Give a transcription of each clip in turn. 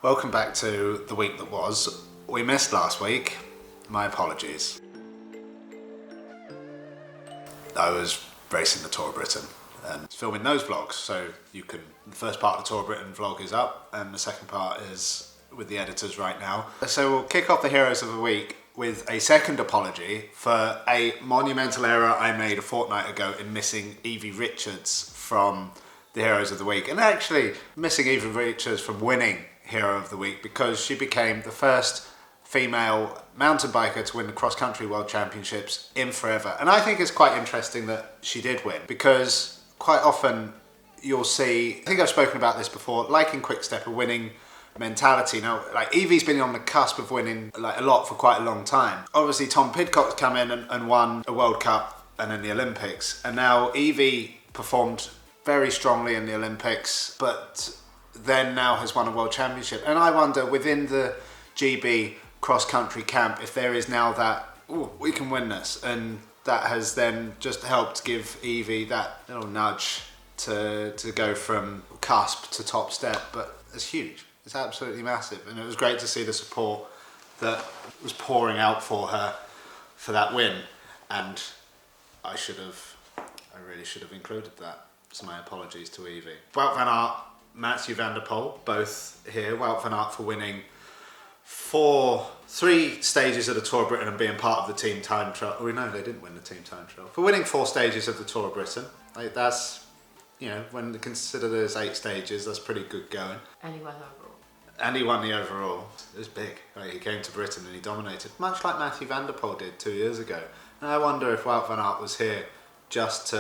Welcome back to the week that was. We missed last week. My apologies. I was racing the Tour of Britain and filming those vlogs, so the first part of the Tour of Britain vlog is up and the second part is with the editors right now. So we'll kick off the Heroes of the Week with a second apology for a monumental error I made a fortnight ago in missing Evie Richards from the Heroes of the Week, and actually missing Evie Richards from winning Hero of the Week because she became the first female mountain biker to win the cross country world championships in forever. And I think it's quite interesting that she did win, because quite often you'll see, I think I've spoken about this before, like in Quickstep, a winning mentality. Now, like, Evie's been on the cusp of winning like a lot for quite a long time. Obviously Tom Pidcock's come in and won a World Cup and then the Olympics, and now Evie performed very strongly in the Olympics, but then now has won a world championship. And I wonder, within the GB cross-country camp, if there is now that, oh, we can win this, and that has then just helped give Evie that little nudge to go from cusp to top step. But it's huge, it's absolutely massive, and it was great to see the support that was pouring out for her for that win, and I really should have included that, so my apologies to Evie. Wout van Aert, Mathieu van der Poel, both here. Wout van Aert for winning 3 stages of the Tour of Britain and being part of the team time trial. Oh no, they didn't win the team time trial. For winning 4 stages of the Tour of Britain, like, that's, you know, when you consider there's 8 stages, that's pretty good going. And he won overall. And he won the overall. It was big. Like, he came to Britain and he dominated, much like Mathieu van der Poel did 2 years ago. And I wonder if Wout van Aert was here just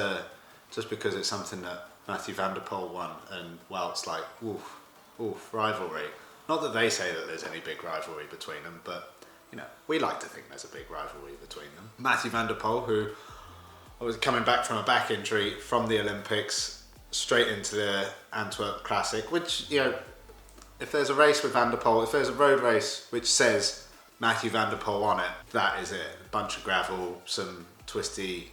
because it's something that Mathieu van der Poel won, and Wout's like, oof, rivalry. Not that they say that there's any big rivalry between them, but, you know, we like to think there's a big rivalry between them. Mathieu van der Poel, who was coming back from a back injury from the Olympics, straight into the Antwerp Classic, which, you know, if there's a race with Van der Poel, if there's a road race which says Mathieu van der Poel on it, that is it. A bunch of gravel, some twisty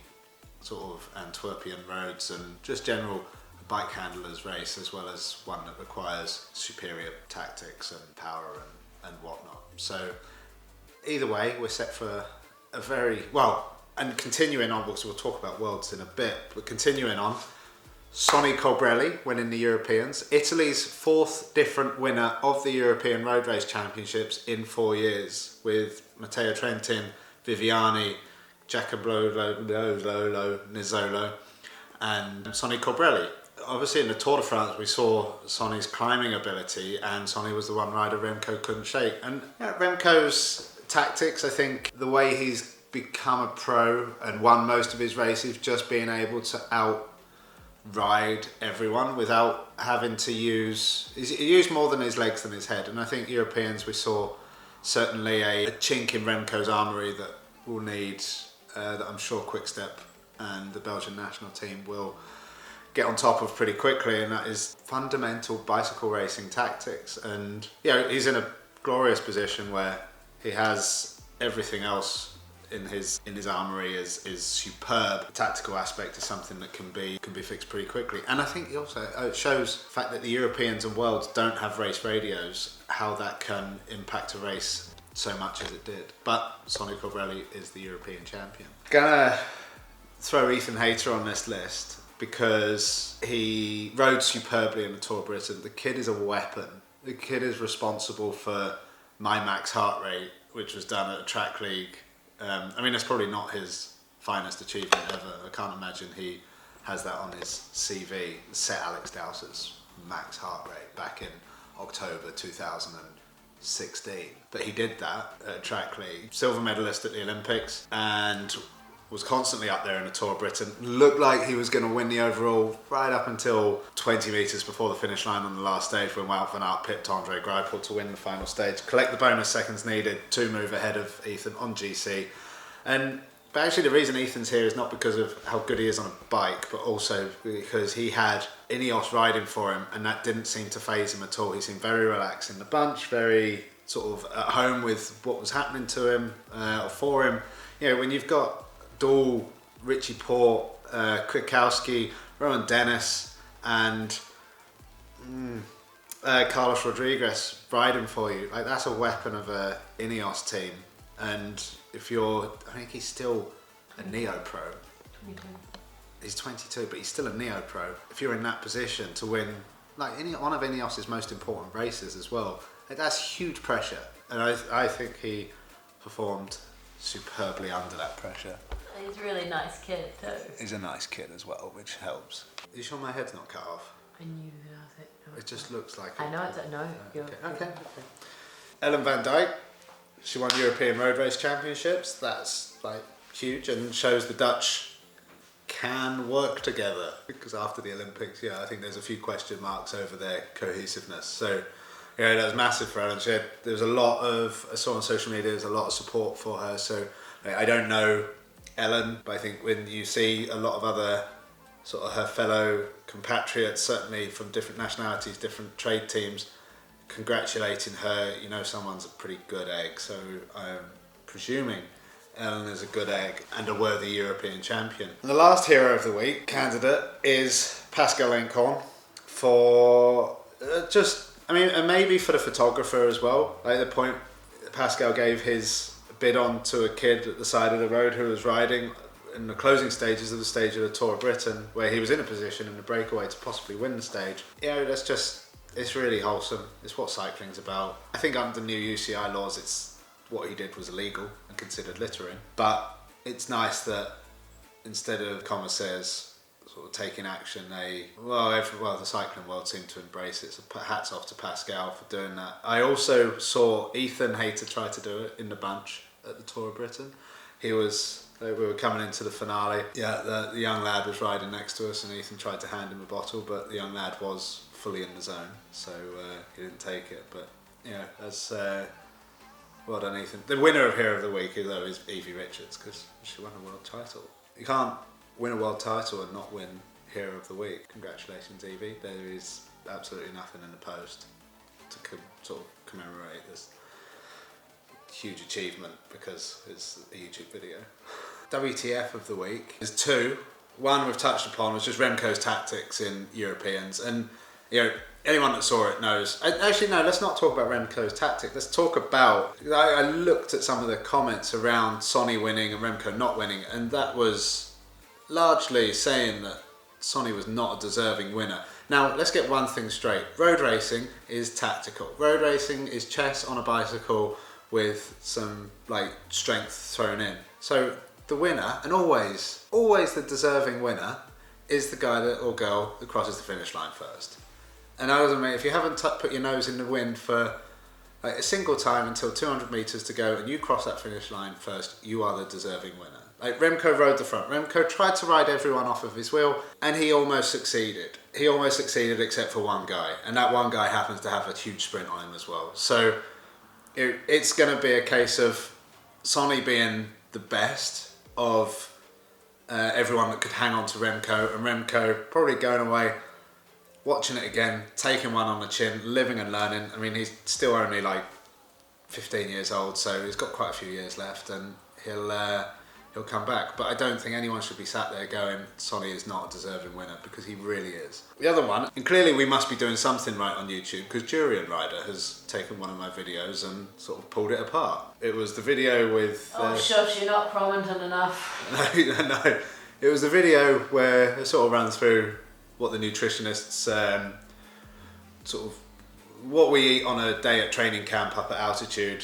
sort of Antwerpian roads, and just general bike handler's race, as well as one that requires superior tactics and power and whatnot. So either way, we're set for a very, well, and continuing on, because we'll talk about Worlds in a bit, but continuing on, Sonny winning the Europeans, Italy's 4th different winner of the European Road Race Championships in 4 years, with Matteo Trentin, Viviani, Giacomo Nizzolo and Sonny Colbrelli. Obviously in the Tour de France we saw Sonny's climbing ability, and Sonny was the one rider Remco couldn't shake. And Remco's tactics, I think the way he's become a pro and won most of his races, just being able to outride everyone without having to he used more than his legs than his head. And I think Europeans, we saw certainly a chink in Remco's armoury that we'll need, that I'm sure Quickstep and the Belgian national team will get on top of pretty quickly, and that is fundamental bicycle racing tactics. And, you know, he's in a glorious position where he has everything else in his armoury is superb. The tactical aspect is something that can be fixed pretty quickly. And I think it shows the fact that the Europeans and Worlds don't have race radios, how that can impact a race so much as it did. But Sonny Colbrelli is the European champion. Gonna throw Ethan Hayter on this list because he rode superbly in the Tour of Britain. The kid is a weapon. The kid is responsible for my max heart rate, which was done at a track league. I mean, that's probably not his finest achievement ever. I can't imagine he has that on his CV. Set Alex Dowser's max heart rate back in October 2016. But he did that at a track league. Silver medalist at the Olympics, and was constantly up there in the Tour of Britain. Looked like he was going to win the overall right up until 20 metres before the finish line on the last stage, when Wout van Aert pipped Andre Greipel to win the final stage, collect the bonus seconds needed to move ahead of Ethan on GC. But actually the reason Ethan's here is not because of how good he is on a bike, but also because he had Ineos riding for him, and that didn't seem to faze him at all. He seemed very relaxed in the bunch, very sort of at home with what was happening to him or for him. You know, when you've got Dahl, Richie Port, Kwiatkowski, Rowan Dennis, and Carlos Rodriguez riding for you, like that's a weapon of a Ineos team. And if you're, I think he's still a neo-pro. 22. He's 22, but he's still a neo-pro. If you're in that position to win, like one of Ineos' most important races as well, like that's huge pressure. And I think he performed superbly under that pressure. He's a really nice kid too. He's a nice kid as well, which helps. Are you sure my head's not cut off? I knew that. It just looks like it. I know it's no. Okay. Ellen van Dijk, she won European Road Race Championships. That's like huge and shows the Dutch can work together. Because after the Olympics, I think there's a few question marks over their cohesiveness. So, that was massive for Ellen. There was a lot of, I saw on social media, there's a lot of support for her. So I don't know Ellen, but I think when you see a lot of other sort of her fellow compatriots, certainly from different nationalities, different trade teams, congratulating her, someone's a pretty good egg. So I'm presuming Ellen is a good egg and a worthy European champion. And the last hero of the week candidate is Pascal Encorn for and maybe for the photographer as well. Like the point Pascal gave his bid on to a kid at the side of the road who was riding in the closing stages of the stage of the Tour of Britain, where he was in a position in the breakaway to possibly win the stage. It's really wholesome. It's what cycling's about. I think under the new UCI laws, what he did was illegal and considered littering. But it's nice that instead of commissaires sort of taking action, the cycling world seemed to embrace it. So hats off to Pascal for doing that. I also saw Ethan Hayter try to do it in the bunch at the Tour of Britain. We were coming into the finale. The young lad was riding next to us and Ethan tried to hand him a bottle, but the young lad was fully in the zone, so he didn't take it. But that's well done, Ethan. The winner of Hero of the Week, though, is Evie Richards, because she won a world title. You can't win a world title and not win Hero of the Week. Congratulations, Evie. There is absolutely nothing in the post to sort of commemorate this huge achievement, because it's a YouTube video. WTF of the week is two. One we've touched upon was just Remco's tactics in Europeans, and anyone that saw it knows. Actually, no, let's not talk about Remco's tactic. Let's talk about. I looked at some of the comments around Sonny winning and Remco not winning, and that was largely saying that Sonny was not a deserving winner. Now, let's get one thing straight. Road racing is tactical. Road racing is chess on a bicycle with some strength thrown in. So the winner, and always the deserving winner, is the guy or girl that crosses the finish line first. And I was if you haven't put your nose in the wind for a single time until 200 metres to go and you cross that finish line first, you are the deserving winner. Remco rode the front. Remco tried to ride everyone off of his wheel and he almost succeeded. He almost succeeded except for one guy, and that one guy happens to have a huge sprint on him as well. So it's going to be a case of Sonny being the best of everyone that could hang on to Remco, and Remco probably going away, watching it again, taking one on the chin, living and learning. I mean, he's still only 15 years old, so he's got quite a few years left, and he'll come back. But I don't think anyone should be sat there going, Sonny is not a deserving winner, because he really is. The other one, and clearly we must be doing something right on YouTube, because Jurian Ryder has taken one of my videos and sort of pulled it apart. It was the video with... shush, you're not prominent enough. No. It was the video where it sort of ran through what the nutritionists sort of what we eat on a day at training camp up at altitude,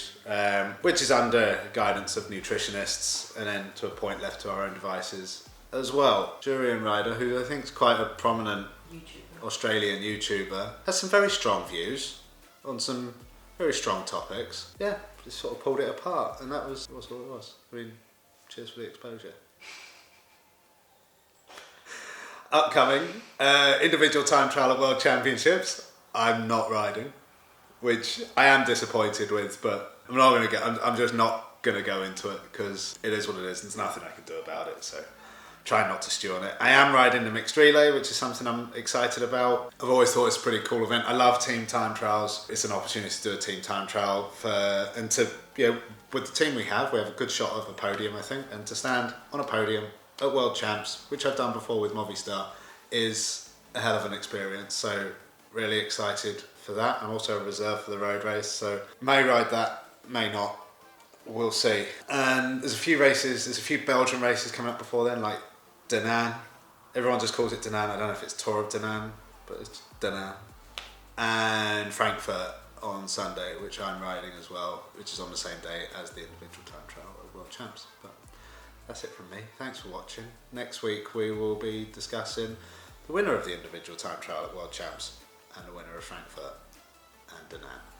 which is under guidance of nutritionists, and then to a point left to our own devices as well. Jurian Ryder, who I think is quite a prominent Australian YouTuber, has some very strong views on some very strong topics. Yeah, just sort of pulled it apart, and that was all it was. I mean, cheers for the exposure. Upcoming individual time trial at World Championships. I'm not riding, which I am disappointed with, but I'm just not going to go into it, because it is what it is. There's nothing I can do about it, so try not to stew on it. I am riding the mixed relay, which is something I'm excited about. I've always thought it's a pretty cool event. I love team time trials. It's an opportunity to do a team time trial with the team we have a good shot of a podium, I think, and to stand on a podium at World Champs, which I've done before with Movistar, is a hell of an experience. So really excited for for that. I'm also a reserve for the road race, so may ride that, may not. We'll see. And there's a few races, there's a few Belgian races coming up before then, like Danaan. Everyone just calls it Danaan. I don't know if it's Tour of Danaan, but it's Danaan. And Frankfurt on Sunday, which I'm riding as well, which is on the same day as the individual time trial of World Champs. But that's it from me. Thanks for watching. Next week we will be discussing the winner of the individual time trial at World Champs and the winner of Frankfurt and Danaan.